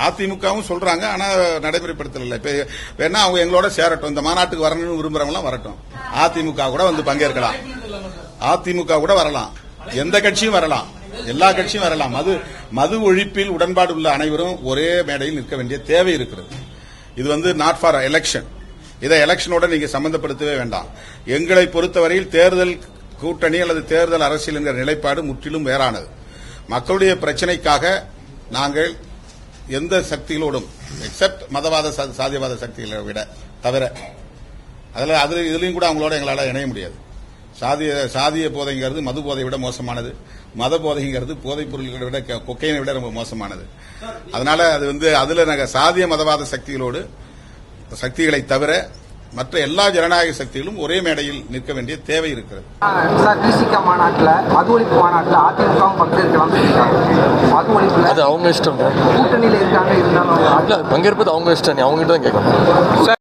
அதிமுகவும் சொல்றாங்க, ஆனா நடைமுறைப்படுத்தல. இப்ப வேணா அவங்க எங்களோட சேரட்டும், இந்த மாநாட்டுக்கு வரணும்னு விரும்புறவங்க வரட்டும். அதிமுக கூட வந்து பங்கேற்கலாம், அதிமுக கூட வரலாம், எந்த கட்சியும் வரலாம், எல்லா கட்சியும் வரலாம். மது ஒழிப்பில் உடன்பாடு உள்ள அனைவரும் ஒரே மேடையில் நிற்க வேண்டிய தேவை இருக்கிறது. இது வந்து நாட் ஃபார் எலெக்ஷன். இதை எலெக்ஷனோட நீங்க சம்பந்தப்படுத்தவே வேண்டாம். எங்களை பொறுத்தவரையில் தேர்தல் கூட்டணி அல்லது தேர்தல் அரசியல் என்கிற நிலைப்பாடு முற்றிலும் வேறானது. மக்களுடைய பிரச்சனைக்காக நாங்கள் எந்த சக்திகளோடும் எக்ஸப்ட் மதவாத சாதியவாத சக்திகளை விட தவிர இதுலயும் கூட அவங்களோட எங்களால் இணைய முடியாது. சாதிய போதைங்கிறது மது போதை விட மோசமானது, மத போதைங்கிறது போதைப் பொருட்களை விட கொக்கைனை விட ரொம்ப மோசமானது. அதனால அது வந்து அதுல நாங்கள் சாதிய மதவாத சக்திகளை தவிர மற்ற எல்லா ஜனநாயக சக்திகளும் ஒரே மேடையில் நிற்க வேண்டிய தேவை இருக்கிறது. மாநாட்டில் மது ஒழிப்பு மாநாட்டில் அதிமுகவும் பங்கேற்கலாம். மது ஒழிப்பு அது அவங்க இஷ்டம், கூட்டணியில் இருக்காங்க, இருந்தாலும் பங்கேற்பது அவங்க இஷ்டம், அவங்ககிட்ட தான் கேட்கணும்.